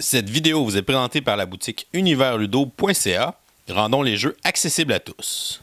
Cette vidéo vous est présentée par la boutique universludo.ca. Rendons les jeux accessibles à tous.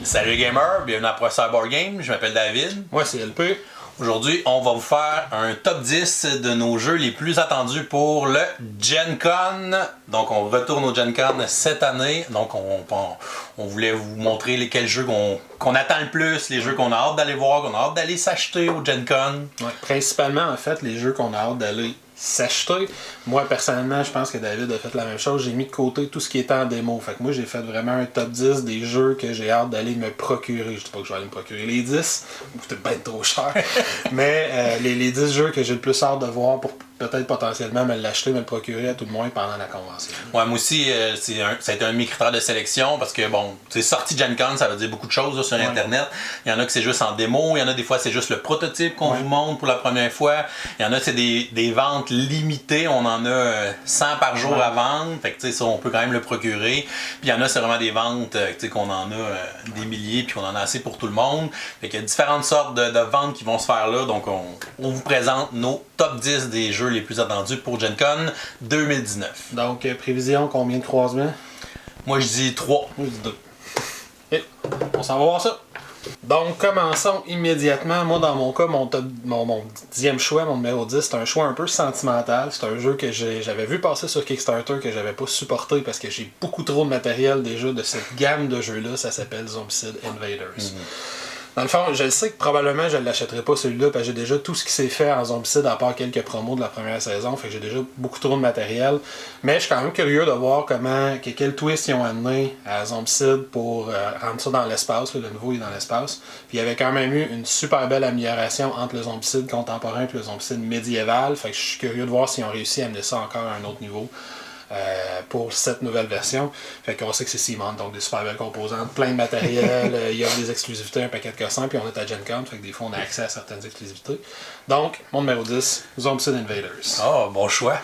Salut les gamers, bienvenue à Professeur Board Game, je m'appelle David. Moi c'est LP. Aujourd'hui, on va vous faire un top 10 de nos jeux les plus attendus pour le Gen Con. Donc on retourne au Gen Con cette année. Donc on voulait vous montrer quels jeux qu'on attend le plus, les jeux qu'on a hâte d'aller voir, qu'on a hâte d'aller s'acheter au Gen Con. Ouais, principalement en fait les jeux qu'on a hâte d'aller s'acheter. Moi personnellement je pense que David a fait la même chose. J'ai mis de côté tout ce qui était en démo. Fait que moi j'ai fait vraiment un top 10 des jeux que j'ai hâte d'aller me procurer. Je dis pas que je vais aller me procurer les 10, c'était bien trop cher. Mais les 10 jeux que j'ai le plus hâte de voir pour peut-être potentiellement me l'acheter, me le procurer à tout le moins pendant la convention. Ouais, moi aussi, ça a été un de mes critères de sélection parce que bon, c'est sorti Gen Con, ça veut dire beaucoup de choses là, sur Internet. Il y en a que c'est juste en démo, il y en a des fois c'est juste le prototype qu'on vous montre pour la première fois. Il y en a c'est des ventes limitées, on en a 100 par jour à vendre, fait que ça on peut quand même le procurer. Puis il y en a c'est vraiment des ventes qu'on en a des milliers puis qu'on en a assez pour tout le monde. Fait qu'il y a différentes sortes de ventes qui vont se faire là, donc on vous présente nos top 10 des jeux les plus attendus pour Gen Con 2019. Donc, prévision, combien de croisements? Moi, je dis 3. Moi, je dis 2. Et on s'en va voir ça. Donc, commençons immédiatement. Moi, dans mon cas, mon 10e choix, mon numéro 10, c'est un choix un peu sentimental. C'est un jeu que j'avais vu passer sur Kickstarter, que j'avais pas supporté parce que j'ai beaucoup trop de matériel déjà de cette gamme de jeux-là. Ça s'appelle Zombicide Invaders. Dans le fond, je sais que probablement je ne l'achèterai pas celui-là parce que j'ai déjà tout ce qui s'est fait en Zombicide à part quelques promos de la première saison. Fait que j'ai déjà beaucoup trop de matériel. Mais je suis quand même curieux de voir quel twist ils ont amené à Zombicide pour rendre ça dans l'espace. Le nouveau est dans l'espace. Puis il y avait quand même eu une super belle amélioration entre le Zombicide contemporain et le Zombicide médiéval. Fait que je suis curieux de voir s'ils ont réussi à amener ça encore à un autre niveau. Pour cette nouvelle version. Fait qu'on sait que c'est Simon, donc des super belles composantes, plein de matériel, il y a des exclusivités, un paquet de cassants, puis on est à Gen Con, fait que des fois on a accès à certaines exclusivités. Donc, mon numéro 10, Zombicide Invaders. Oh, bon choix.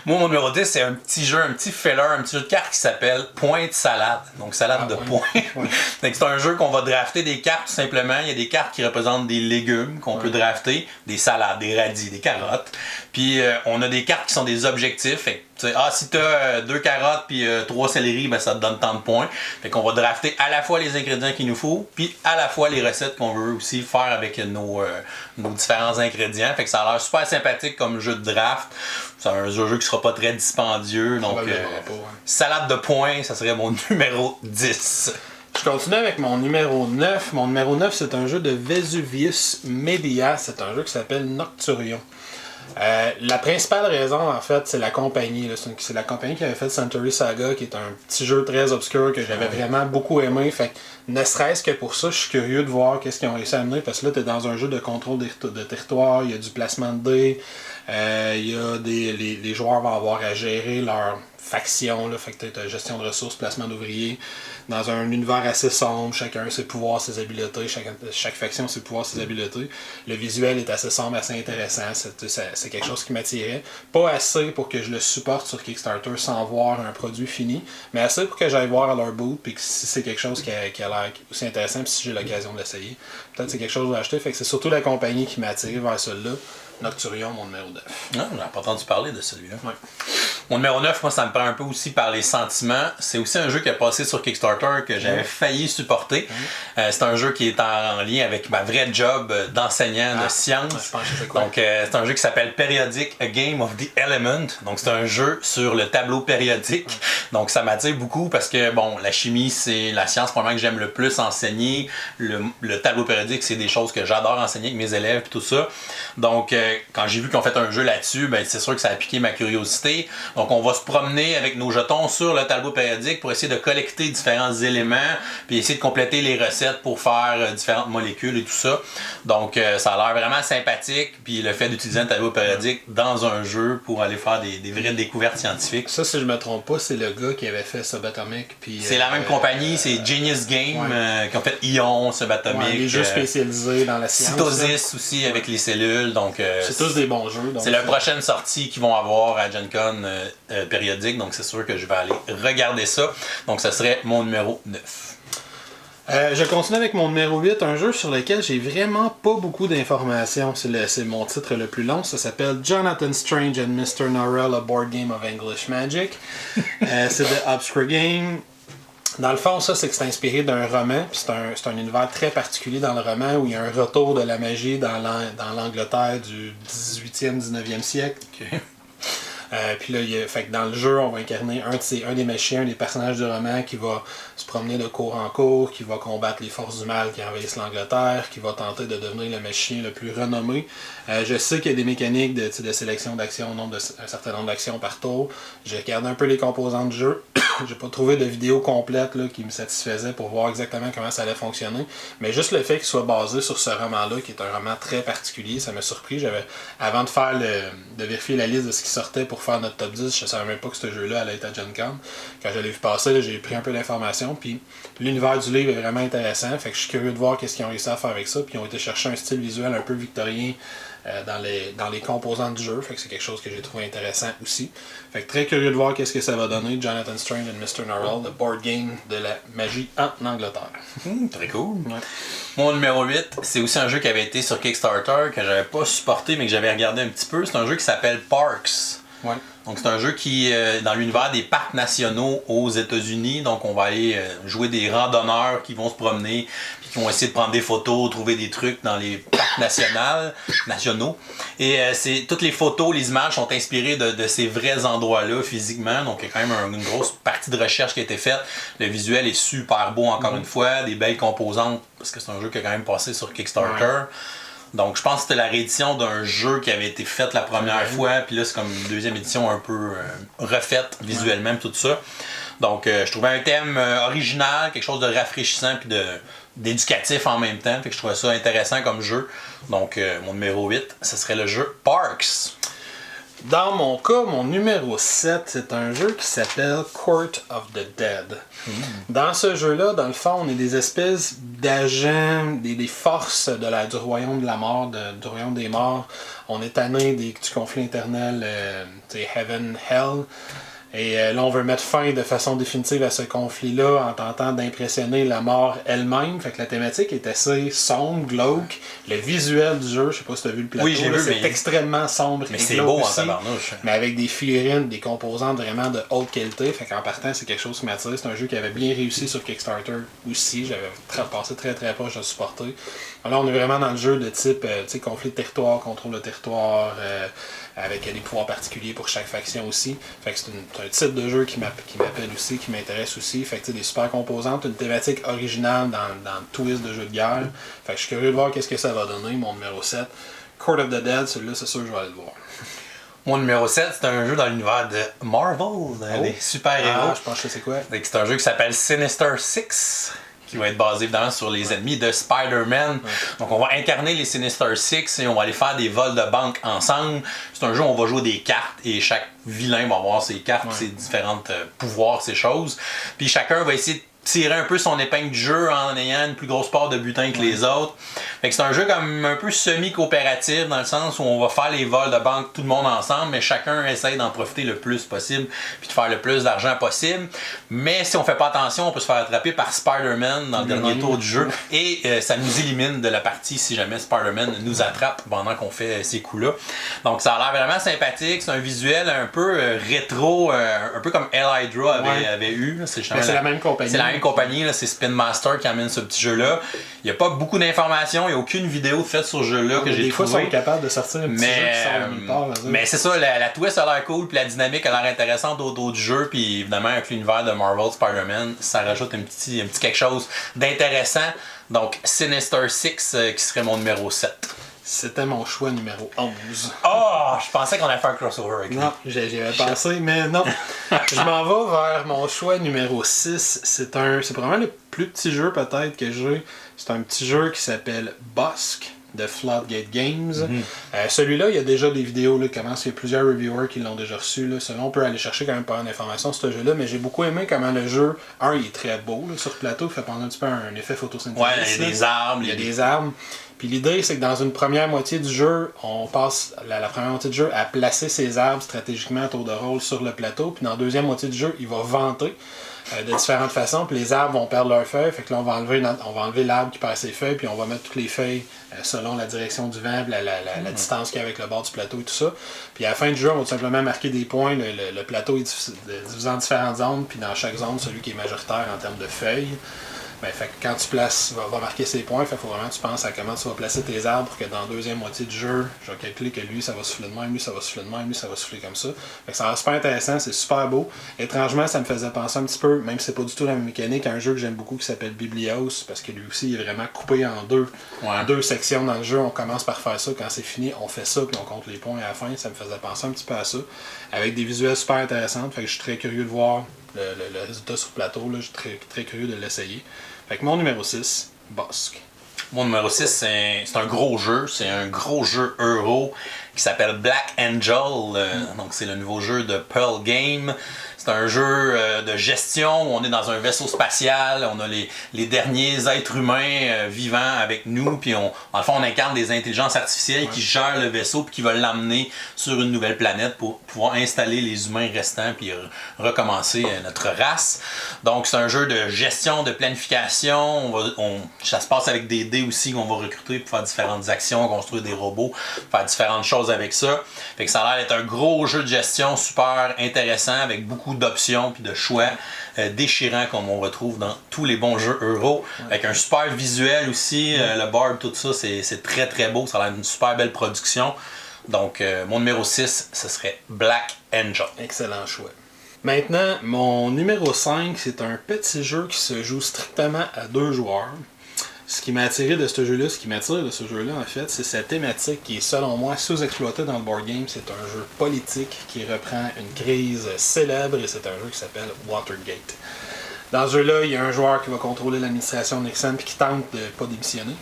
Moi, mon numéro 10, c'est un petit jeu, un petit filler, un petit jeu de cartes qui s'appelle Pointe Salade. Donc, salade de pointe. C'est un jeu qu'on va drafter des cartes tout simplement. Il y a des cartes qui représentent des légumes qu'on peut drafter, des salades, des radis, des carottes. Puis, on a des cartes qui sont des objectifs. Fait que, si tu as 2 carottes puis 3 céleri, ben, ça te donne tant de points. Fait qu'on va drafter à la fois les ingrédients qu'il nous faut, puis à la fois les recettes qu'on veut aussi faire avec nos différents ingrédients. Fait que ça a l'air super sympathique comme jeu de draft. C'est un jeu qui sera pas très dispendieux. Donc, salade de points, ça serait mon numéro 10. Je continue avec mon numéro 9. Mon numéro 9, c'est un jeu de Vesuvius Media. C'est un jeu qui s'appelle Nocturion. La principale raison, en fait, c'est la compagnie. C'est la compagnie qui avait fait Century Saga, qui est un petit jeu très obscur que j'avais vraiment beaucoup aimé. Fait que, ne serait-ce que pour ça, je suis curieux de voir qu'est-ce qu'ils ont réussi à amener. Parce que là, tu es dans un jeu de contrôle de territoire, il y a du placement de dés, il y a les joueurs vont avoir à gérer leur faction, là, fait que tu as gestion de ressources, placement d'ouvriers, dans un univers assez sombre, chacun ses pouvoirs, ses habiletés, chaque faction ses pouvoirs, ses habiletés. Le visuel est assez sombre, assez intéressant, c'est quelque chose qui m'attirait. Pas assez pour que je le supporte sur Kickstarter sans voir un produit fini, mais assez pour que j'aille voir à leur boot, puis que si c'est quelque chose qui a l'air aussi intéressant, puis si j'ai l'occasion de l'essayer, peut-être c'est quelque chose à acheter, fait que c'est surtout la compagnie qui m'attire vers celui-là. Nocturion, mon numéro 9. Non, on n'a pas entendu parler de celui-là. Ouais. Mon numéro 9, moi, ça me prend un peu aussi par les sentiments. C'est aussi un jeu qui a passé sur Kickstarter que j'avais failli supporter. C'est un jeu qui est en lien avec ma vraie job d'enseignant de sciences. Donc, c'est un jeu qui s'appelle Periodic, A Game of the Element. Donc, c'est un jeu sur le tableau périodique. Donc, ça m'attire beaucoup parce que, bon, la chimie, c'est la science probablement que j'aime le plus enseigner. Le tableau périodique, c'est des choses que j'adore enseigner avec mes élèves et tout ça. Donc, quand j'ai vu qu'ils ont fait un jeu là-dessus, ben, c'est sûr que ça a piqué ma curiosité. Donc on va se promener avec nos jetons sur le tableau périodique pour essayer de collecter différents éléments, puis essayer de compléter les recettes pour faire différentes molécules et tout ça. Donc ça a l'air vraiment sympathique, puis le fait d'utiliser un tableau périodique dans un jeu pour aller faire des vraies découvertes scientifiques. Ça, si je me trompe pas, c'est le gars qui avait fait Subatomic. C'est la même compagnie, c'est Genius Game, qui ont fait Ion, Subatomic. Les jeux spécialisés dans la science. Cytosis aussi avec les cellules. Donc c'est tous des bons jeux. C'est la prochaine sortie qu'ils vont avoir à Gen Con périodique, donc c'est sûr que je vais aller regarder ça. Donc ça serait mon numéro 9. Je continue avec mon numéro 8, un jeu sur lequel j'ai vraiment pas beaucoup d'informations. C'est mon titre le plus long. Ça s'appelle Jonathan Strange and Mr. Norrell, a board game of English Magic. C'est de Obscure Game. Dans le fond, ça, c'est que c'est inspiré d'un roman. Puis c'est un univers très particulier dans le roman où il y a un retour de la magie dans l'Angleterre du 18e, 19e siècle. Okay. Puis là, fait que dans le jeu, on va incarner un des magiciens, un des personnages du roman qui va se promener de cour en cour, qui va combattre les forces du mal qui envahissent l'Angleterre, qui va tenter de devenir le magicien le plus renommé. Je sais qu'il y a des mécaniques de sélection d'actions, un certain nombre d'actions par tour. J'ai regardé un peu les composants du jeu. J'ai pas trouvé de vidéo complète là, qui me satisfaisait pour voir exactement comment ça allait fonctionner. Mais juste le fait qu'il soit basé sur ce roman-là, qui est un roman très particulier, ça m'a surpris. Avant de vérifier la liste de ce qui sortait pour faire notre top 10, je savais même pas que ce jeu-là allait être à Gen Con. Quand je l'ai vu passer, là, j'ai pris un peu d'informations. Puis l'univers du livre est vraiment intéressant. Fait que je suis curieux de voir qu'est-ce qu'ils ont réussi à faire avec ça. Puis ils ont été chercher un style visuel un peu victorien dans les composants du jeu. Fait que c'est quelque chose que j'ai trouvé intéressant aussi. Fait que très curieux de voir qu'est-ce que ça va donner. Jonathan Strange and Mr. Norrell, le board game de la magie en Angleterre. Très cool. Ouais. Mon numéro 8, c'est aussi un jeu qui avait été sur Kickstarter, que j'avais pas supporté mais que j'avais regardé un petit peu. C'est un jeu qui s'appelle Parks. Ouais. Donc c'est un jeu qui est dans l'univers des parcs nationaux aux États-Unis. Donc on va aller jouer des randonneurs qui vont se promener, puis qui vont essayer de prendre des photos, trouver des trucs dans les parcs nationaux. Et toutes les photos, les images sont inspirées de ces vrais endroits-là physiquement. Donc il y a quand même une grosse partie de recherche qui a été faite. Le visuel est super beau encore une fois, des belles composantes, parce que c'est un jeu qui a quand même passé sur Kickstarter. Ouais. Donc je pense que c'était la réédition d'un jeu qui avait été fait la première fois, puis là c'est comme une deuxième édition un peu refaite visuellement, tout ça. Donc je trouvais un thème original, quelque chose de rafraîchissant puis d'éducatif en même temps, fait que je trouvais ça intéressant comme jeu. Donc mon numéro 8, ce serait le jeu Parks. Dans mon cas, mon numéro 7, c'est un jeu qui s'appelle Court of the Dead. Dans ce jeu-là, dans le fond, on est des espèces d'agents, des forces du royaume de la mort, du royaume des morts. On est tanné du conflit éternel, Heaven, Hell. Et là, on veut mettre fin de façon définitive à ce conflit-là en tentant d'impressionner la mort elle-même. Fait que la thématique est assez sombre, glauque. Le visuel du jeu, je sais pas si tu as vu le plateau, oui, j'ai vu, c'est extrêmement sombre. Mais c'est beau en tabarnouche. Mais avec des figurines, des composantes vraiment de haute qualité. Fait qu'en partant, c'est quelque chose qui m'attire. C'est un jeu qui avait bien réussi sur Kickstarter aussi. J'avais passé très très proche de supporter. Alors, on est vraiment dans le jeu de type conflit de territoire, contrôle de territoire, avec des pouvoirs particuliers pour chaque faction aussi. Fait que c'est un type de jeu qui m'appelle aussi, qui m'intéresse aussi. Fait que des super composantes, une thématique originale dans le twist de jeu de guerre. Fait que je suis curieux de voir qu'est-ce que ça va donner, mon numéro 7. Court of the Dead, celui-là, c'est sûr que je vais aller le voir. Mon numéro 7, c'est un jeu dans l'univers de Marvel, des super-héros. Je pense que c'est quoi? C'est un jeu qui s'appelle Sinister Six, qui va être basé évidemment sur les ennemis de Spider-Man. Donc on va incarner les Sinister Six et on va aller faire des vols de banque ensemble. C'est un jeu où on va jouer des cartes et chaque vilain va avoir ses cartes, ses différents pouvoirs, ses choses. Puis chacun va essayer de tirer un peu son épingle du jeu en ayant une plus grosse part de butin que les autres. Fait que c'est un jeu comme un peu semi-coopératif dans le sens où on va faire les vols de banque tout le monde ensemble, mais chacun essaye d'en profiter le plus possible puis de faire le plus d'argent possible. Mais si on fait pas attention, on peut se faire attraper par Spider-Man dans le dernier tour du jeu et ça nous élimine de la partie si jamais Spider-Man nous attrape pendant qu'on fait ces coups-là. Donc ça a l'air vraiment sympathique, c'est un visuel un peu rétro, un peu comme El Hydra avait eu. C'est la même compagnie. C'est la même compagnie, c'est Spin Master qui amène ce petit jeu-là. Il n'y a pas beaucoup d'informations, il n'y a aucune vidéo faite sur ce jeu-là que j'ai trouvé. Des fois, ils sont capables de sortir un petit jeu qui sort nulle part. Mais c'est ça, la twist a l'air cool, puis la dynamique a l'air intéressante autour du jeu, puis évidemment, avec l'univers de Marvel, Spider-Man, ça rajoute un petit quelque chose d'intéressant. Donc, Sinister Six qui serait mon numéro 7. C'était mon choix numéro 11. Oh, je pensais qu'on allait faire un crossover avec lui. Non, j'y avais pensé, mais non. Je m'en vais vers mon choix numéro 6. C'est probablement le plus petit jeu peut-être que j'ai. C'est un petit jeu qui s'appelle Busk de Floodgate Games. Celui-là, il y a déjà des vidéos, là, comment il y a plusieurs reviewers qui l'ont déjà reçu. Là. Selon, on peut aller chercher quand même pas d'informations sur ce jeu-là, mais j'ai beaucoup aimé comment le jeu, il est très beau là, sur le plateau, il fait pendant un petit peu un effet photosynthèse. Ouais, il y a des arbres. Il y a des arbres. Puis l'idée, c'est que dans une première moitié du jeu, on passe la première moitié du jeu à placer ses arbres stratégiquement à tour de rôle sur le plateau. Puis dans la deuxième moitié du jeu, il va vanter de différentes façons. Puis les arbres vont perdre leurs feuilles. Fait que là, on va enlever l'arbre qui perd ses feuilles. Puis on va mettre toutes les feuilles selon la direction du vent, la distance qu'il y a avec le bord du plateau et tout ça. Puis à la fin du jeu, on va tout simplement marquer des points. Le plateau est divisé en différentes zones. Puis dans chaque zone, celui qui est majoritaire en termes de feuilles. Ben, fait que quand tu places, va marquer ses points, il faut vraiment que tu penses à comment tu vas placer tes arbres pour que dans la deuxième moitié du jeu, je vais calculer que lui ça va souffler de même, lui ça va souffler de même, lui ça va souffler comme ça. Fait que ça va super intéressant, c'est super beau. Étrangement, ça me faisait penser un petit peu, même si c'est pas du tout la même mécanique, à un jeu que j'aime beaucoup qui s'appelle Biblios, parce que lui aussi il est vraiment coupé en deux sections dans le jeu. On commence par faire ça, quand c'est fini, on fait ça, puis on compte les points à la fin. Ça me faisait penser un petit peu à ça, avec des visuels super intéressants. Fait que je suis très curieux de voir le résultat sur le plateau, là. Je suis très, très curieux de l'essayer. Fait que mon numéro 6, Busk. Mon numéro 6, c'est un gros jeu. C'est un gros jeu euro qui s'appelle Black Angel. Donc, c'est le nouveau jeu de Pearl Game. C'est un jeu de gestion où on est dans un vaisseau spatial. On a les derniers êtres humains vivants avec nous. Puis, en fait, on incarne des intelligences artificielles qui gèrent le vaisseau puis qui veulent l'emmener sur une nouvelle planète pour pouvoir installer les humains restants puis recommencer notre race. Donc, c'est un jeu de gestion, de planification. Ça se passe avec des dés aussi qu'on va recruter pour faire différentes actions, construire des robots, faire différentes choses avec ça. Fait que ça a l'air d'être un gros jeu de gestion super intéressant avec beaucoup d'options puis de choix déchirants comme on retrouve dans tous les bons jeux euro. Avec un super visuel aussi, le board, tout ça, c'est très très beau. Ça a l'air d'une super belle production. Donc, mon numéro 6, ce serait Black Angel. Excellent choix. Maintenant, mon numéro 5, c'est un petit jeu qui se joue strictement à 2 joueurs. Ce qui m'a attiré de ce jeu-là, en fait, c'est sa thématique qui est, selon moi, sous-exploitée dans le board game. C'est un jeu politique qui reprend une crise célèbre et c'est un jeu qui s'appelle Watergate. Dans ce jeu-là, il y a un joueur qui va contrôler l'administration Nixon et qui tente de pas démissionner.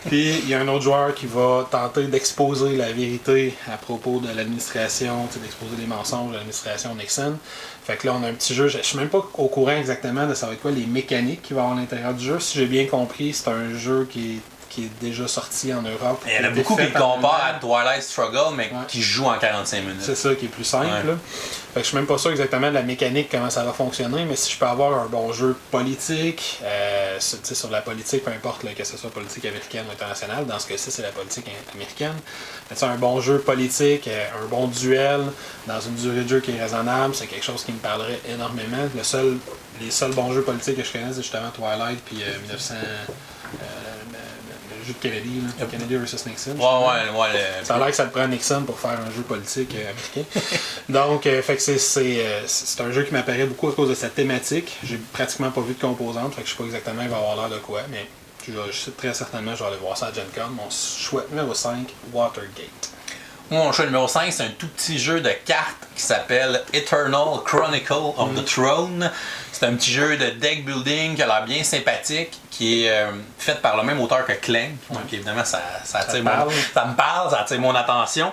Puis il y a un autre joueur qui va tenter d'exposer la vérité à propos de l'administration, d'exposer les mensonges de l'administration Nixon. Fait que là, on a un petit jeu, je suis même pas au courant exactement de ça va être quoi les mécaniques qu'il va y avoir à l'intérieur du jeu. Si j'ai bien compris, c'est un jeu qui est déjà sorti en Europe. Il y en a beaucoup qui le comparent à Twilight Struggle, mais qui joue en 45 minutes. C'est ça qui est plus simple. Là. Fait que je suis même pas sûr exactement de la mécanique, comment ça va fonctionner, mais si je peux avoir un bon jeu politique, sur la politique, peu importe là, que ce soit politique américaine ou internationale, dans ce cas-ci, c'est la politique américaine. Mais un bon jeu politique, un bon duel, dans une durée de jeu qui est raisonnable, c'est quelque chose qui me parlerait énormément. Les seuls bons jeux politiques que je connais, c'est justement Twilight, puis 1900... le jeu de Kennedy, là. Kennedy vs Nixon. Ça a l'air que ça te prend Nixon pour faire un jeu politique américain. Donc, fait que c'est un jeu qui m'apparaît beaucoup à cause de sa thématique. J'ai pratiquement pas vu de composantes, fait que je sais pas exactement il va avoir l'air de quoi, mais je sais très certainement je vais aller voir ça à Gen Con. Mon choix numéro 5, Watergate. Mon choix numéro 5, c'est un tout petit jeu de cartes qui s'appelle Eternal Chronicle of the Throne. C'est un petit jeu de deck building qui a l'air bien sympathique, qui est fait par le même auteur que Clank. Donc évidemment, ça me parle, ça attire mon attention.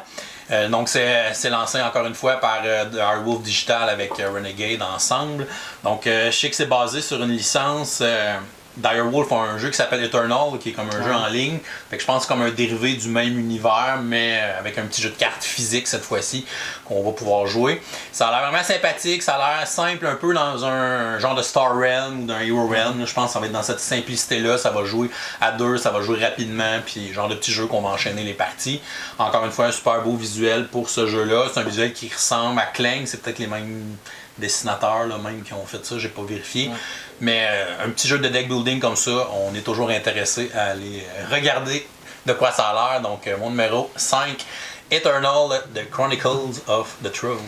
Donc c'est lancé encore une fois par Direwolf Digital avec Renegade ensemble. Donc je sais que c'est basé sur une licence... Direwolf a un jeu qui s'appelle Eternal, qui est comme un jeu en ligne. Fait que je pense que c'est comme un dérivé du même univers, mais avec un petit jeu de cartes physique cette fois-ci, qu'on va pouvoir jouer. Ça a l'air vraiment sympathique, ça a l'air simple, un peu dans un genre de Star Realm ou d'un Hero Realm. Je pense que ça va être dans cette simplicité-là. Ça va jouer à 2, ça va jouer rapidement, puis genre de petit jeu qu'on va enchaîner les parties. Encore une fois, un super beau visuel pour ce jeu-là. C'est un visuel qui ressemble à Clank, c'est peut-être les mêmes dessinateurs là, même qui ont fait ça, j'ai pas vérifié. Mais un petit jeu de deck building comme ça, on est toujours intéressé à aller regarder de quoi ça a l'air. Donc mon numéro 5, Eternal, The Chronicles of the Throne.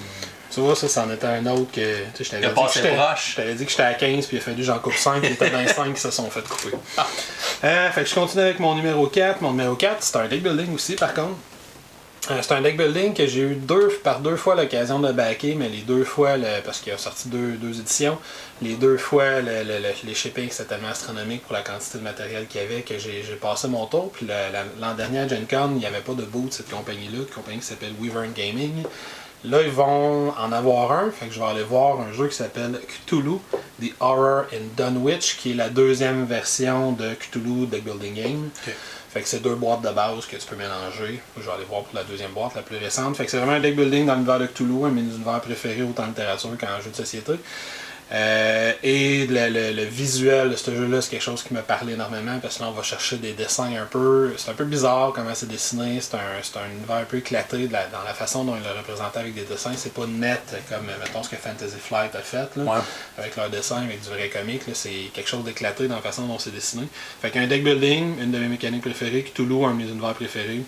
Tu vois, ça, c'en était un autre que. Je t'avais dit que j'étais à 15, puis il a fallu que j'en coupe 5, puis il était dans les 5 qui se sont fait couper. Fait que je continue avec mon numéro 4. Mon numéro 4, c'est un deck building aussi, par contre. C'est un deck building que j'ai eu par deux fois l'occasion de backer, mais les deux fois, parce qu'il a sorti deux éditions, les deux fois, les shippings c'était tellement astronomique pour la quantité de matériel qu'il y avait que j'ai passé mon tour. Puis l'an dernier à Gen Con, il n'y avait pas de boot de cette compagnie-là, une compagnie qui s'appelle Wyvern Gaming. Là, ils vont en avoir un, fait que je vais aller voir un jeu qui s'appelle Cthulhu, The Horror in Dunwich, qui est la deuxième version de Cthulhu Deck Building Game. Okay. Fait que c'est deux boîtes de base que tu peux mélanger. Je vais aller voir pour la deuxième boîte, la plus récente. Fait que c'est vraiment un deck building dans l'univers de Cthulhu, un de mes univers préférés autant en littérature qu'en jeu de société. Et le visuel de ce jeu-là, c'est quelque chose qui me parlait énormément parce que là, on va chercher des dessins un peu. C'est un peu bizarre comment c'est dessiné. C'est un univers un peu éclaté dans la façon dont il l'a représenté avec des dessins. C'est pas net comme, mettons, ce que Fantasy Flight a fait là, ouais. Avec leur dessin, avec du vrai comique. Là, c'est quelque chose d'éclaté dans la façon dont c'est dessiné. Fait qu'un deck building, une de mes mécaniques préférées, Cthulhu, un de mes univers préférés.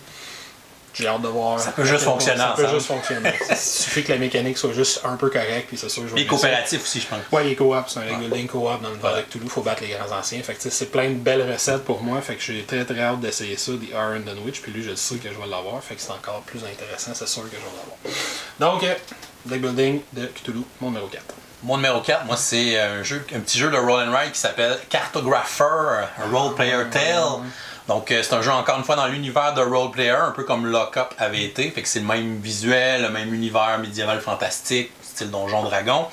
J'ai hâte de voir. Ça peut juste fonctionner ensemble. Ça peut juste fonctionner. Il suffit que la mécanique soit juste un peu correcte, puis c'est sûr que je vais. Et coopératif aussi, je pense. Ouais, il est coop. C'est un deck building coop dans le univers de Cthulhu. Il faut battre les grands anciens. Fait que c'est plein de belles recettes pour moi. Fait que j'ai très très hâte d'essayer ça, The Horror in Dunwich. Puis lui, je sais que je vais l'avoir. Fait que c'est encore plus intéressant. C'est sûr que je vais l'avoir. Donc, deck building de Cthulhu, mon numéro 4. Mon numéro 4, moi, c'est un petit jeu de roll and ride qui s'appelle Cartographer, a Role Player Tale. Donc, c'est un jeu, encore une fois, dans l'univers de Role Player, un peu comme Lock-Up avait été. Fait que c'est le même visuel, le même univers médiéval fantastique, style Donjon Dragon.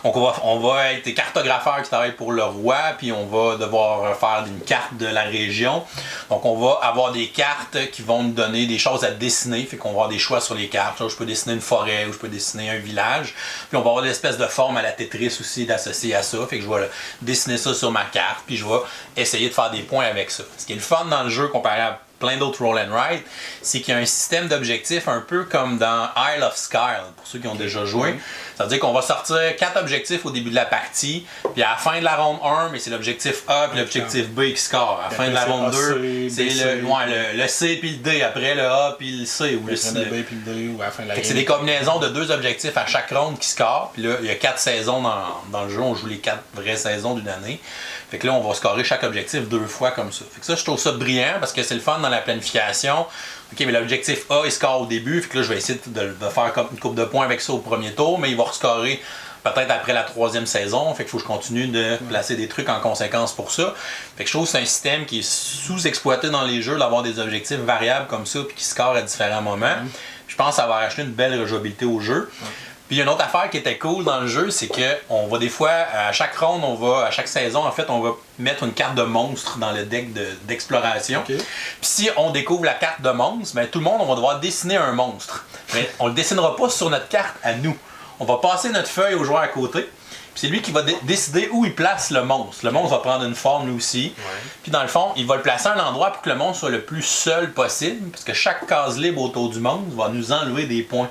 Donc, on va être des cartographeurs qui travaillent pour le roi, puis on va devoir faire une carte de la région. Donc, on va avoir des cartes qui vont nous donner des choses à dessiner. Fait qu'on va avoir des choix sur les cartes. Là, je peux dessiner une forêt ou je peux dessiner un village. Puis, on va avoir des espèces de formes à la Tetris aussi d'associer à ça. Fait que je vais dessiner ça sur ma carte, puis je vais essayer de faire des points avec ça. Ce qui est le fun dans le jeu comparé à plein d'autres roll and ride, c'est qu'il y a un système d'objectifs un peu comme dans Isle of Skye, pour ceux qui ont déjà joué. Ça veut dire qu'on va sortir 4 objectifs au début de la partie, puis à la fin de la ronde 1, mais c'est l'objectif A puis l'objectif B qui score. À la fin de la ronde 2, c'est le C puis le D, après le A puis le C. Ou le B puis le D, ou à la fin de la c'est des combinaisons de 2 objectifs à chaque ronde qui score, puis là, il y a 4 saisons dans le jeu, on joue les 4 vraies saisons d'une année. Fait que là, on va scorer chaque objectif 2 fois comme ça. Fait que ça, je trouve ça brillant parce que c'est le fun dans la planification. OK, mais l'objectif A, il score au début. Fait que là, je vais essayer de faire comme une coupe de points avec ça au premier tour, mais il va rescorer peut-être après la 3e saison. Fait qu'il faut que je continue de placer des trucs en conséquence pour ça. Fait que je trouve que c'est un système qui est sous-exploité dans les jeux, d'avoir des objectifs variables comme ça puis qui score à différents moments. Je pense que ça va acheter une belle rejouabilité au jeu. Puis il y a une autre affaire qui était cool dans le jeu, c'est qu'on va des fois, à chaque ronde, à chaque saison, en fait, on va mettre une carte de monstre dans le deck d'exploration. Okay. Puis si on découvre la carte de monstre, ben, tout le monde, on va devoir dessiner un monstre. Mais on le dessinera pas sur notre carte à nous. On va passer notre feuille au joueur à côté. Puis c'est lui qui va décider où il place le monstre. Le monstre va prendre une forme lui aussi. Ouais. Puis dans le fond, il va le placer à un endroit pour que le monstre soit le plus seul possible. Parce que chaque case libre autour du monstre va nous enlever des points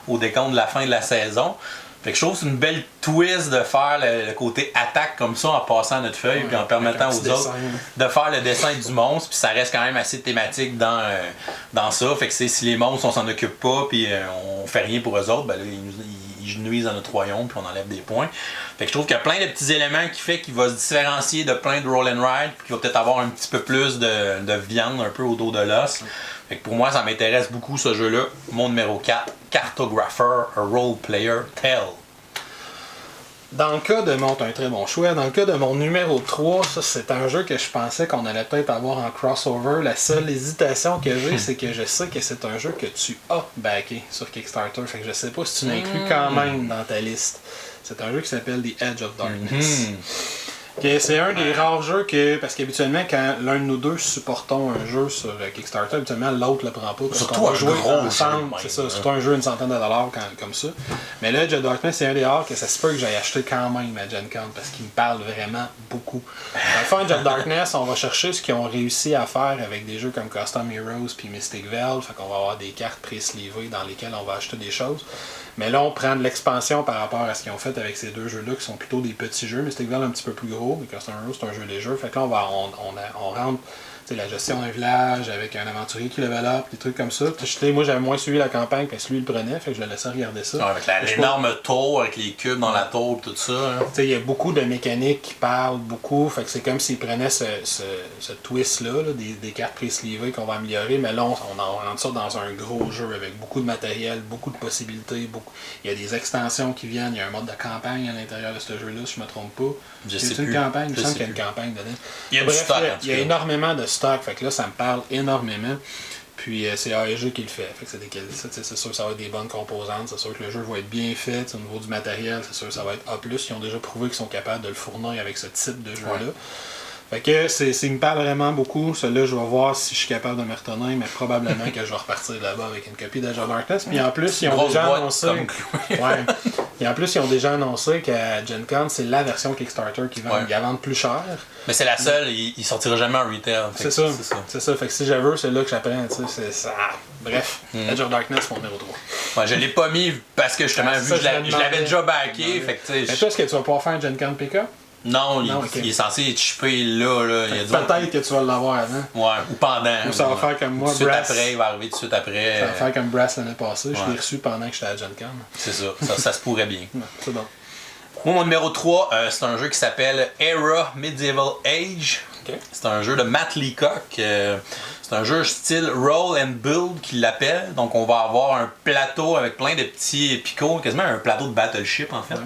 au décompte de la fin de la saison. Fait que je trouve que c'est une belle twist de faire le côté attaque comme ça en passant notre feuille puis en permettant aux autres de faire le dessin du monstre. Puis ça reste quand même assez thématique dans ça. Fait que si les monstres on s'en occupe pas puis on fait rien pour eux autres, ben là, ils nuisent à notre royaume puis on enlève des points. Fait que je trouve qu'il y a plein de petits éléments qui fait qu'il va se différencier de plein de roll and ride puis qu'il va peut-être avoir un petit peu plus de viande un peu au dos de l'os. Fait que pour moi, ça m'intéresse beaucoup ce jeu-là. Mon numéro 4, Cartographer, a Role Player Tale. Dans le cas de c'est un très bon choix. Dans le cas de mon numéro 3, ça c'est un jeu que je pensais qu'on allait peut-être avoir en crossover. La seule hésitation que j'ai, c'est que je sais que c'est un jeu que tu as backé sur Kickstarter. Fait que je sais pas si tu l'inclus quand même dans ta liste. C'est un jeu qui s'appelle The Edge of Darkness. Okay, c'est un des rares jeux parce qu'habituellement, quand l'un de nous deux supportons un jeu sur Kickstarter, habituellement l'autre le prend pas. Parce surtout qu'on va un jouer gros ensemble. C'est ça, surtout un jeu une centaine de dollars comme ça. Mais là, Edge of Darkness, c'est un des rares que ça se peut que j'aille acheter quand même à Gen Con parce qu'il me parle vraiment beaucoup. Dans le fond, Edge of Darkness, on va chercher ce qu'ils ont réussi à faire avec des jeux comme Custom Heroes puis Mystic Vale. Fait qu'on va avoir des cartes pré-slivées dans lesquelles on va acheter des choses. Mais là, on prend de l'expansion par rapport à ce qu'ils ont fait avec ces deux jeux-là qui sont plutôt des petits jeux. Mystic Vale un petit peu plus gros, mais Custom Heroes, c'est un jeu léger. Fait que là, on rentre la gestion d'un village avec un aventurier qui level up, des trucs comme ça. Moi, j'avais moins suivi la campagne parce que lui, il le prenait, fait que je le laissais regarder ça. Ouais, avec l'énorme tour, avec les cubes dans la tour, tout ça. Hein. Il y a beaucoup de mécaniques qui parlent beaucoup, fait que c'est comme s'il prenait ce twist-là, des cartes pré-slivées qu'on va améliorer, mais là, on rentre ça dans un gros jeu avec beaucoup de matériel, beaucoup de possibilités, il y a des extensions qui viennent, il y a un mode de campagne à l'intérieur de ce jeu-là, si je me trompe pas. Je sais une plus. campagne, il me semble qu'il y a une campagne dedans. Il y a du stock, en tout il y a cas. énormément de stock, fait que là, ça me parle énormément. Puis c'est AEG qui le fait. Fait que c'est sûr que ça va être des bonnes composantes, c'est sûr que le jeu va être bien fait. Au niveau du matériel, c'est sûr que ça va être A+. Ils ont déjà prouvé qu'ils sont capables de le fournir avec ce type de jeu-là. Ouais. Fait que il me parle vraiment beaucoup. Celui-là, je vais voir si je suis capable de me retenir, mais probablement que je vais repartir là-bas avec une copie d'Age of Darkness. Puis en plus, ils ont déjà annoncé. Ouais. Et en plus, ils ont déjà annoncé qu'à Gen Con, c'est la version Kickstarter qui vend. Ils la vendent plus cher. Mais c'est la seule, il sortira jamais en retail. C'est ça. C'est ça. Fait que si je veux, c'est là que j'apprends. C'est ça. Bref, Age of Darkness, mon numéro 3. Ouais, je l'ai pas mis parce que justement, vu que je l'avais déjà backé. Fait que, mais toi, est-ce que tu vas pouvoir faire un Gen Con pick-up? Non, il est censé être chippé là. Peut-être que tu vas l'avoir avant. Ouais, ou pendant. Ou ça va faire comme moi, tout Brass. Après, il va arriver tout de suite après. Ça va faire comme Brass l'année passée. Je l'ai reçu pendant que j'étais à Gen Con. C'est ça se pourrait bien. Ouais, c'est bon. Moi, mon numéro 3, c'est un jeu qui s'appelle Era Medieval Age. Okay. C'est un jeu de Matt Leacock. C'est un jeu style Roll and Build qu'il l'appelle. Donc, on va avoir un plateau avec plein de petits picots, quasiment un plateau de Battleship en fait. Ouais.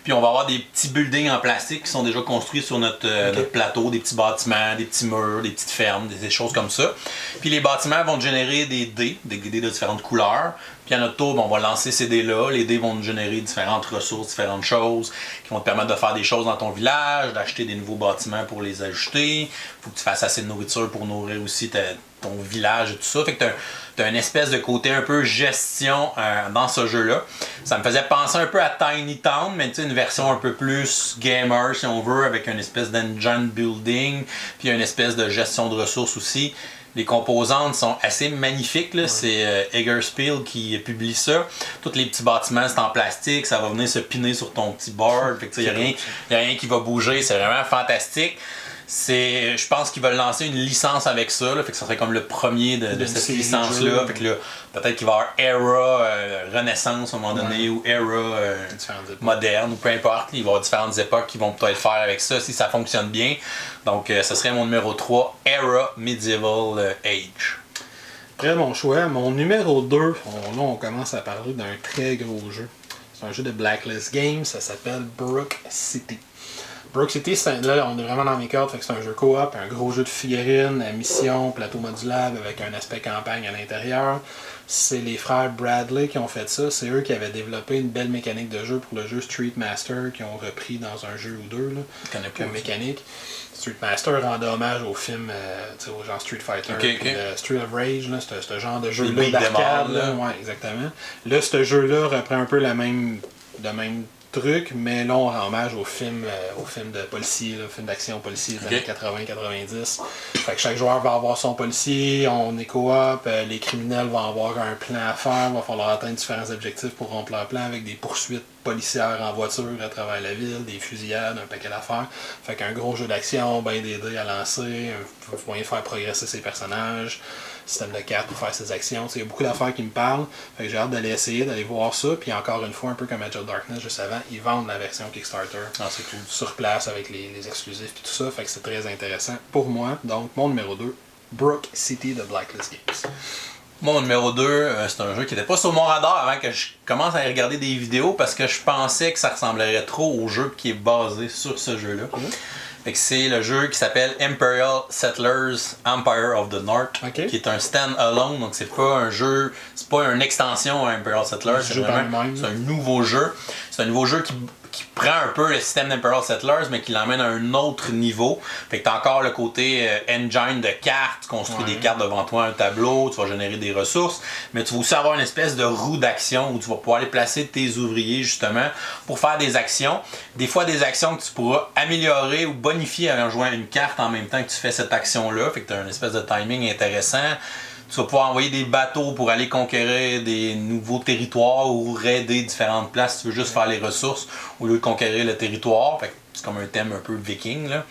Puis on va avoir des petits buildings en plastique qui sont déjà construits sur notre plateau, des petits bâtiments, des petits murs, des petites fermes, des choses comme ça. Puis les bâtiments vont générer des dés de différentes couleurs. Puis à notre tour, on va lancer ces dés-là. Les dés vont nous générer différentes ressources, différentes choses qui vont te permettre de faire des choses dans ton village, d'acheter des nouveaux bâtiments pour les ajouter. Il faut que tu fasses assez de nourriture pour nourrir aussi ton village et tout ça. Fait que tu as une espèce de côté un peu gestion dans ce jeu-là. Ça me faisait penser un peu à Tiny Town, mais une version un peu plus gamer, si on veut, avec une espèce d'engine building, puis une espèce de gestion de ressources aussi. Les composantes sont assez magnifiques. Là. Ouais. C'est Eggerspiel qui publie ça. Tous les petits bâtiments, c'est en plastique. Ça va venir se piner sur ton petit board. Il n'y a rien qui va bouger. C'est vraiment fantastique. Je pense qu'ils veulent lancer une licence avec ça. Là, fait que ça serait comme le premier de cette licence-là. Fait que là, peut-être qu'il va y avoir Era Renaissance à un moment donné ou Era moderne ou peu importe. Il va y avoir différentes époques qui vont peut-être faire avec ça si ça fonctionne bien. Donc, ce serait mon numéro 3, Era Medieval Age. Après mon choix, mon numéro 2, là on commence à parler d'un très gros jeu. C'est un jeu de Blacklist Games, ça s'appelle Brook City. Brook City, là on est vraiment dans mes cordes, fait que c'est un jeu coop, un gros jeu de figurines, à mission, plateau modulable avec un aspect campagne à l'intérieur. C'est les frères Bradley qui ont fait ça. C'est eux qui avaient développé une belle mécanique de jeu pour le jeu Street Master, qui ont repris dans un jeu ou deux, là, comme mécanique. Street Master rendait hommage au film, au genre Street Fighter, Street of Rage, là, ce genre de jeu-là d'arcade. Ouais, exactement. Là, ce jeu-là reprend un peu le même truc, mais là, on rend hommage au film de policier, le film d'action policier des années 80-90. Fait que chaque joueur va avoir son policier, on est coop, les criminels vont avoir un plan à faire, il va falloir atteindre différents objectifs pour rompre leur plan avec des poursuites policières en voiture à travers la ville, des fusillades, un paquet d'affaires. Fait qu'un gros jeu d'action, ben des dés à lancer, un moyen de faire progresser ses personnages, système de cartes pour faire ses actions. Il y a beaucoup d'affaires qui me parlent. Fait que j'ai hâte d'aller essayer, d'aller voir ça. Puis encore une fois, un peu comme Age of Darkness juste avant, ils vendent la version Kickstarter c'est cool. Sur place avec les exclusifs et tout ça. Fait que c'est très intéressant pour moi. Donc mon numéro 2, Brook City de Blacklist Games. Mon numéro 2, c'est un jeu qui n'était pas sur mon radar avant que je commence à regarder des vidéos parce que je pensais que ça ressemblerait trop au jeu qui est basé sur ce jeu-là. Fait que c'est le jeu qui s'appelle Imperial Settlers Empire of the North, qui est un stand-alone, donc c'est pas un jeu, c'est pas une extension à Imperial Settlers, c'est un nouveau jeu. C'est un nouveau jeu qui prend un peu le système d'Imperial Settlers, mais qui l'emmène à un autre niveau. Fait que t'as encore le côté engine de cartes, tu construis des cartes devant toi, un tableau, tu vas générer des ressources, mais tu vas aussi avoir une espèce de roue d'action où tu vas pouvoir aller placer tes ouvriers justement pour faire des actions. Des fois des actions que tu pourras améliorer ou bonifier en jouant une carte en même temps que tu fais cette action-là. Fait que t'as une espèce de timing intéressant. Tu vas pouvoir envoyer des bateaux pour aller conquérir des nouveaux territoires ou raider différentes places si tu veux juste faire les ressources au lieu de conquérir le territoire. Fait que c'est comme un thème un peu viking, là.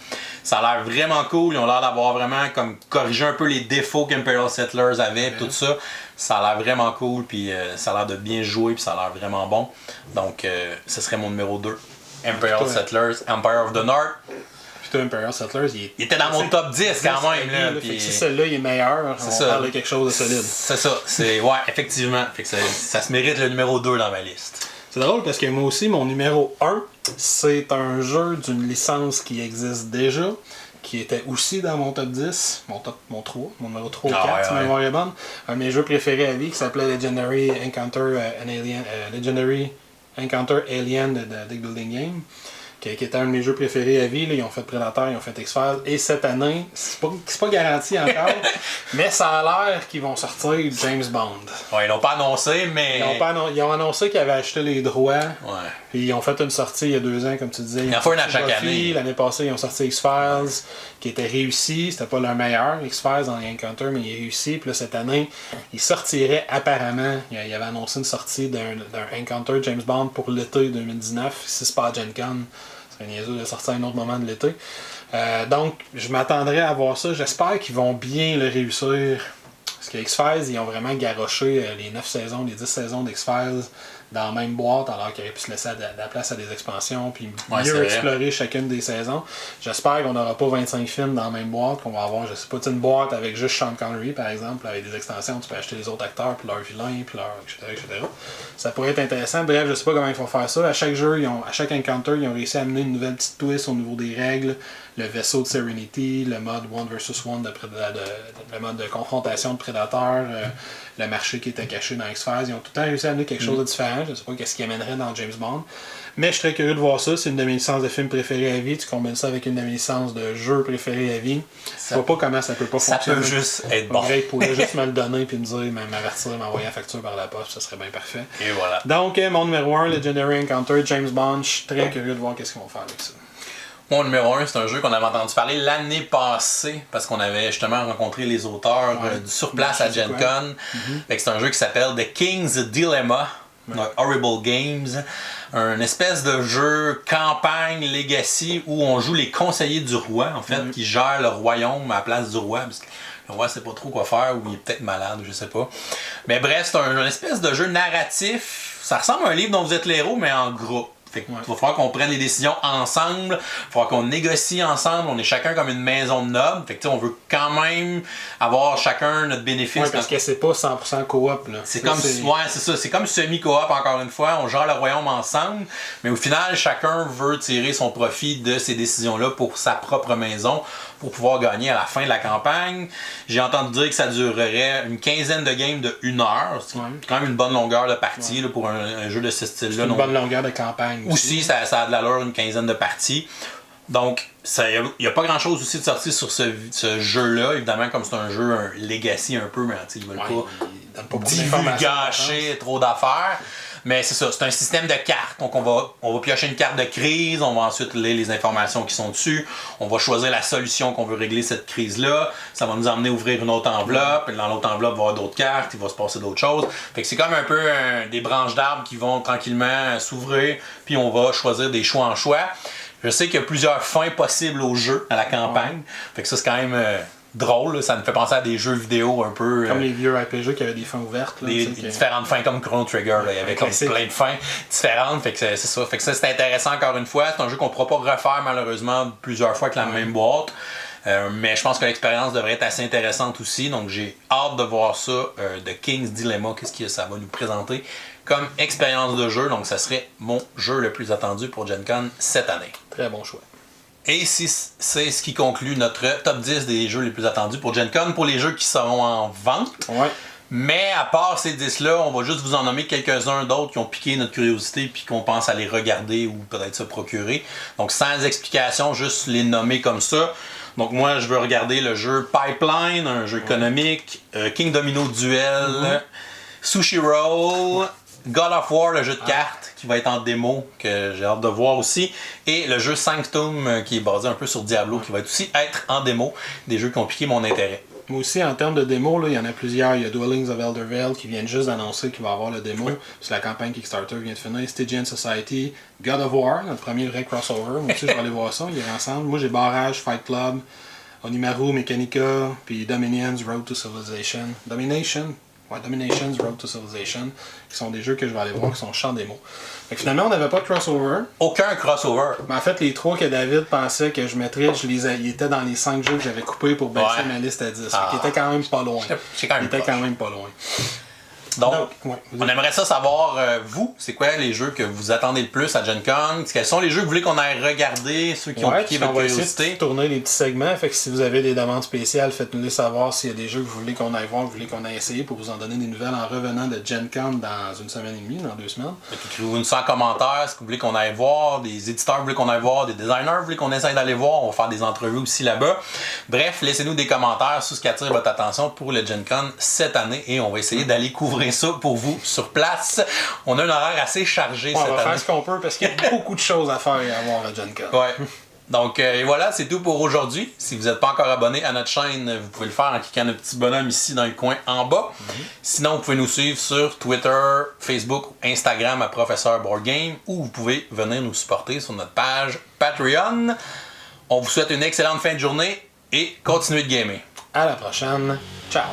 Ça a l'air vraiment cool. Ils ont l'air d'avoir vraiment comme corrigé un peu les défauts qu'Imperial Settlers avaient, tout ça. Ça a l'air vraiment cool, puis ça a l'air de bien jouer, puis ça a l'air vraiment bon. Donc, ce serait mon numéro 2. Imperial Settlers, Empire of the North. Puis toi, Imperial Settlers, il était dans mon top 10 quand même. Là, puis si celui-là il est meilleur, on parle de quelque chose de solide. C'est ça. Ouais, effectivement. Fait que ça se mérite le numéro 2 dans ma liste. C'est drôle parce que moi aussi, mon numéro 1, c'est un jeu d'une licence qui existe déjà, qui était aussi dans mon top 10, mon 3, mon numéro 3 ou 4, si ma mémoire est bonne. Un de mes jeux préférés à vie qui s'appelait Legendary Encounter Alien de Deck Building Game, qui était un de mes jeux préférés à vie. Là, ils ont fait Predator, ils ont fait X-Files. Et cette année, c'est pas garanti encore, mais ça a l'air qu'ils vont sortir James Bond. Ouais, ils l'ont pas annoncé, mais... Ils ont annoncé qu'ils avaient acheté les droits. Ouais. Puis ils ont fait une sortie il y a 2 ans, comme tu disais. Il y en a une à chaque année. L'année passée, ils ont sorti X-Files, qui était réussi. C'était pas leur meilleur, X-Files dans les Encounter, mais il est réussi. Puis là, cette année, ils sortiraient apparemment. Il avait annoncé une sortie d'un Encounter James Bond pour l'été 2019. Si c'est pas à Gen Con, c'est niaiseux de sortir à un autre moment de l'été. Donc, je m'attendrais à voir ça. J'espère qu'ils vont bien le réussir. Parce que X-Files, ils ont vraiment garoché les 9 saisons, les 10 saisons d'X-Files dans la même boîte, alors qu'ils auraient pu se laisser de la place à des expansions, puis mieux explorer chacune des saisons. J'espère qu'on n'aura pas 25 films dans la même boîte, qu'on va avoir, je sais pas, une boîte avec juste Sean Connery, par exemple, avec des extensions, tu peux acheter les autres acteurs, puis leurs vilains, puis etc. Ça pourrait être intéressant. Bref, je sais pas comment ils vont faire ça. À chaque jeu, à chaque encounter, ils ont réussi à amener une nouvelle petite twist au niveau des règles. Le vaisseau de Serenity, le mode 1 vs 1, le mode de confrontation de prédateurs, le marché qui était caché dans X-Files. Ils ont tout le temps réussi à amener quelque chose de différent. Je ne sais pas ce qu'ils amèneraient dans James Bond. Mais je serais curieux de voir ça. C'est une de mes licences de films préférées à vie. Tu combines ça avec une de mes licences de jeux préférées à vie. Je vois pas comment ça peut pas fonctionner. Ça peut juste être bon. Il pourrait juste me le donner et me dire, m'avertir, m'envoyer la facture par la poste. Ça serait bien parfait. Et voilà. Donc, mon numéro 1, Legendary Encounter, James Bond. Je suis très curieux de voir qu'est-ce qu'ils vont faire avec ça. Mon numéro 1, c'est un jeu qu'on avait entendu parler l'année passée parce qu'on avait justement rencontré les auteurs sur place à Gen Con. C'est un jeu qui s'appelle The King's Dilemma, Horrible Games. Un espèce de jeu campagne legacy où on joue les conseillers du roi, en fait, qui gèrent le royaume à la place du roi. Parce que le roi sait pas trop quoi faire ou il est peut-être malade, je sais pas. Mais bref, c'est un espèce de jeu narratif. Ça ressemble à un livre dont vous êtes l'héros, mais en groupe. Fait que il va falloir qu'on prenne les décisions ensemble, il va falloir qu'on négocie ensemble, on est chacun comme une maison de nobles, fait que on veut quand même avoir chacun notre bénéfice. Ouais, parce que c'est pas 100% coop là. C'est comme c'est ça, c'est comme semi-coop encore une fois, on gère le royaume ensemble, mais au final chacun veut tirer son profit de ces décisions-là pour sa propre maison, pour pouvoir gagner à la fin de la campagne. J'ai entendu dire que ça durerait une quinzaine de games de 1 heure. C'est quand même une bonne longueur de partie là, pour un jeu de ce style-là. C'est une bonne longueur de campagne aussi. Ça a de l'allure, une quinzaine de parties. Donc, il n'y a pas grand-chose aussi de sorti sur ce jeu-là. Évidemment, comme c'est un jeu un legacy un peu, mais ils ne veulent pas divulgacher trop d'affaires. Mais c'est ça, c'est un système de cartes. Donc, on va piocher une carte de crise, on va ensuite lire les informations qui sont dessus, on va choisir la solution qu'on veut régler cette crise-là. Ça va nous emmener à ouvrir une autre enveloppe, et dans l'autre enveloppe, il va y avoir d'autres cartes, il va se passer d'autres choses. Fait que c'est comme un peu des branches d'arbres qui vont tranquillement s'ouvrir, puis on va choisir des choix en choix. Je sais qu'il y a plusieurs fins possibles au jeu, à la campagne. Fait que ça, c'est quand même drôle, là. Ça me fait penser à des jeux vidéo un peu... Comme les vieux RPG qui avaient des fins ouvertes. Là, différentes fins comme Chrono Trigger. Là. Il y avait comme plein de fins différentes. Fait que c'est ça. Fait que ça, c'est intéressant encore une fois. C'est un jeu qu'on ne pourra pas refaire malheureusement plusieurs fois avec la même boîte. Mais je pense que l'expérience devrait être assez intéressante aussi. Donc j'ai hâte de voir ça de King's Dilemma. Qu'est-ce que ça va nous présenter comme expérience de jeu. Donc ça serait mon jeu le plus attendu pour Gen Con cette année. Très bon choix. Et c'est ce qui conclut notre top 10 des jeux les plus attendus pour Gen Con, pour les jeux qui seront en vente. Ouais. Mais à part ces 10-là, on va juste vous en nommer quelques-uns d'autres qui ont piqué notre curiosité puis qu'on pense à les regarder ou peut-être se procurer. Donc sans explication, juste les nommer comme ça. Donc moi, je veux regarder le jeu Pipeline, un jeu économique, King Domino Duel, Sushi Roll, God of War, le jeu de cartes, qui va être en démo, que j'ai hâte de voir aussi, et le jeu Sanctum, qui est basé un peu sur Diablo, qui va aussi être en démo, des jeux qui ont piqué mon intérêt. Moi aussi, en termes de démo, là, il y en a plusieurs. Il y a Dwellings of Eldervale qui viennent juste d'annoncer qu'il va avoir le démo. C'est la campagne Kickstarter vient de finir. Stygian Society, God of War, notre premier vrai crossover. Moi aussi, je vais aller voir ça. Il est ensemble. Moi, j'ai Barrage, Fight Club, Onimaru, Mechanica, puis Dominions, Road to Civilization. Dominations, Road to Civilization, qui sont des jeux que je vais aller voir, qui sont champ démo. Fait que finalement, on n'avait pas de crossover. Aucun crossover. Mais en fait, les 3 que David pensait que je mettrais, ils étaient dans les 5 jeux que j'avais coupés pour baisser ma liste à 10. Qui était quand même pas loin. Quand même pas loin. Donc, on aimerait ça savoir, vous, c'est quoi les jeux que vous attendez le plus à Gen Con? Quels sont les jeux que vous voulez qu'on aille regarder, ceux qui ont piqué votre curiosité? On va essayer de tourner les petits segments, fait que si vous avez des demandes spéciales, faites-nous savoir s'il y a des jeux que vous voulez qu'on aille voir, que vous voulez qu'on aille essayer pour vous en donner des nouvelles en revenant de Gen Con dans une semaine et demie, dans 2 semaines. Écrivez-nous ça en commentaire, ce que vous voulez qu'on aille voir, des éditeurs que vous voulez qu'on aille voir, des designers vous voulez qu'on essaye d'aller voir, on va faire des entrevues aussi là-bas. Bref, laissez-nous des commentaires sur ce qui attire votre attention pour le Gen Con cette année et on va essayer d'aller couvrir ça pour vous sur place. On a un horaire assez chargé cette année. On va faire ce qu'on peut parce qu'il y a beaucoup de choses à faire et à voir à Gen Con. Ouais. Donc, et voilà, c'est tout pour aujourd'hui. Si vous n'êtes pas encore abonné à notre chaîne, vous pouvez le faire en cliquant le petit bonhomme ici dans le coin en bas. Sinon, vous pouvez nous suivre sur Twitter, Facebook, Instagram à Professeur Board Game ou vous pouvez venir nous supporter sur notre page Patreon. On vous souhaite une excellente fin de journée et continuez de gamer. À la prochaine. Ciao!